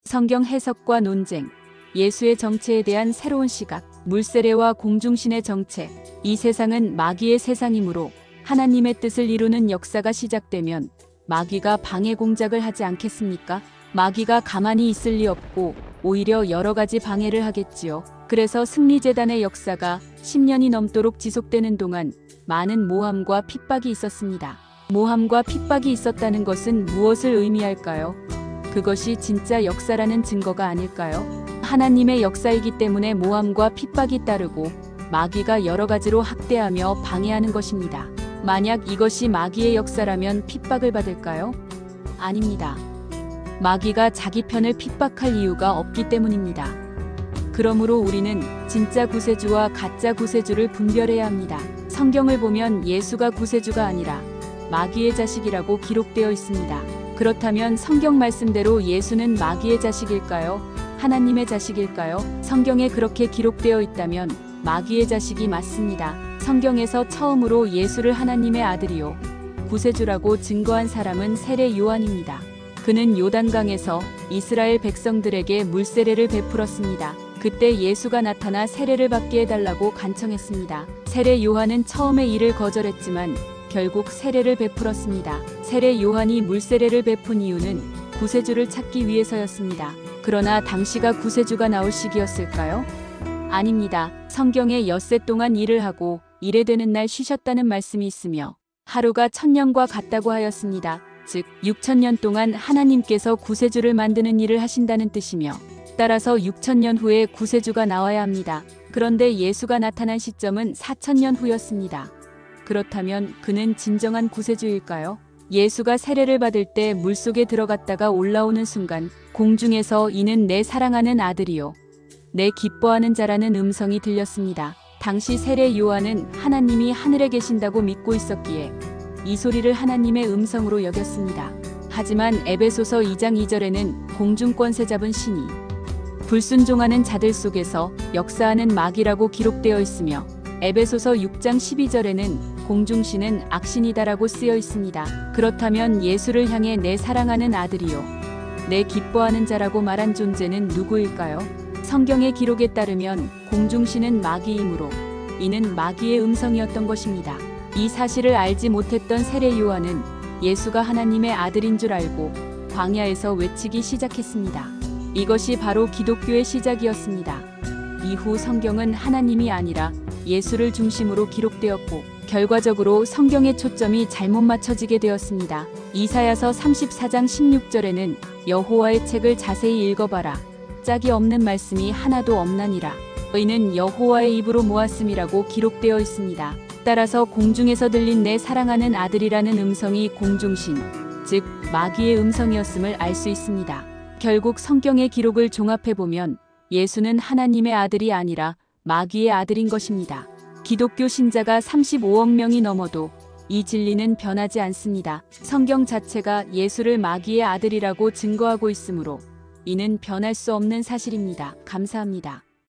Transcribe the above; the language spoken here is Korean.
성경 해석과 논쟁, 예수의 정체에 대한 새로운 시각, 물세례와 공중신의 정체. 이 세상은 마귀의 세상이므로 하나님의 뜻을 이루는 역사가 시작되면 마귀가 방해 공작을 하지 않겠습니까? 마귀가 가만히 있을 리 없고 오히려 여러 가지 방해를 하겠지요. 그래서 승리재단의 역사가 10년이 넘도록 지속되는 동안 많은 모함과 핍박이 있었습니다. 모함과 핍박이 있었다는 것은 무엇을 의미할까요? 그것이 진짜 역사라는 증거가 아닐까요? 하나님의 역사이기 때문에 모함과 핍박이 따르고 마귀가 여러 가지로 학대하며 방해하는 것입니다. 만약 이것이 마귀의 역사라면 핍박을 받을까요? 아닙니다. 마귀가 자기 편을 핍박할 이유가 없기 때문입니다. 그러므로 우리는 진짜 구세주와 가짜 구세주를 분별해야 합니다. 성경을 보면 예수가 구세주가 아니라 마귀의 자식이라고 기록되어 있습니다. 그렇다면 성경 말씀대로 예수는 마귀의 자식일까요? 하나님의 자식일까요? 성경에 그렇게 기록되어 있다면 마귀의 자식이 맞습니다. 성경에서 처음으로 예수를 하나님의 아들이요 구세주라고 증거한 사람은 세례 요한입니다. 그는 요단강에서 이스라엘 백성들에게 물세례를 베풀었습니다. 그때 예수가 나타나 세례를 받게 해달라고 간청했습니다. 세례 요한은 처음에 이를 거절했지만 결국 세례를 베풀었습니다. 세례 요한이 물세례를 베푼 이유는 구세주를 찾기 위해서였습니다. 그러나 당시가 구세주가 나올 시기였을까요? 아닙니다. 성경에 엿새 동안 일을 하고 일에 되는 날 쉬셨다는 말씀이 있으며 하루가 1000년과 같다고 하였습니다. 즉 6000년 동안 하나님께서 구세주를 만드는 일을 하신다는 뜻이며 따라서 6000년 후에 구세주가 나와야 합니다. 그런데 예수가 나타난 시점은 4000년 후였습니다. 그렇다면 그는 진정한 구세주일까요? 예수가 세례를 받을 때 물속에 들어갔다가 올라오는 순간 공중에서 이는 내 사랑하는 아들이요 내 기뻐하는 자라는 음성이 들렸습니다. 당시 세례 요한은 하나님이 하늘에 계신다고 믿고 있었기에 이 소리를 하나님의 음성으로 여겼습니다. 하지만 에베소서 2장 2절에는 공중권세 잡은 신이 불순종하는 자들 속에서 역사하는 마귀라고 기록되어 있으며 에베소서 6장 12절에는 공중신은 악신이다라고 쓰여 있습니다. 그렇다면 예수를 향해 내 사랑하는 아들이요 내 기뻐하는 자라고 말한 존재는 누구일까요? 성경의 기록에 따르면 공중신은 마귀이므로 이는 마귀의 음성이었던 것입니다. 이 사실을 알지 못했던 세례 요한은 예수가 하나님의 아들인 줄 알고 광야에서 외치기 시작했습니다. 이것이 바로 기독교의 시작이었습니다. 이후 성경은 하나님이 아니라 예수를 중심으로 기록되었고 결과적으로 성경의 초점이 잘못 맞춰지게 되었습니다. 이사야서 34장 16절에는 여호와의 책을 자세히 읽어봐라. 짝이 없는 말씀이 하나도 없나니라. 이는 여호와의 입으로 모았음이라고 기록되어 있습니다. 따라서 공중에서 들린 내 사랑하는 아들이라는 음성이 공중신, 즉 마귀의 음성이었음을 알 수 있습니다. 결국 성경의 기록을 종합해보면 예수는 하나님의 아들이 아니라 마귀의 아들인 것입니다. 기독교 신자가 35억 명이 넘어도 이 진리는 변하지 않습니다. 성경 자체가 예수를 마귀의 아들이라고 증거하고 있으므로 이는 변할 수 없는 사실입니다. 감사합니다.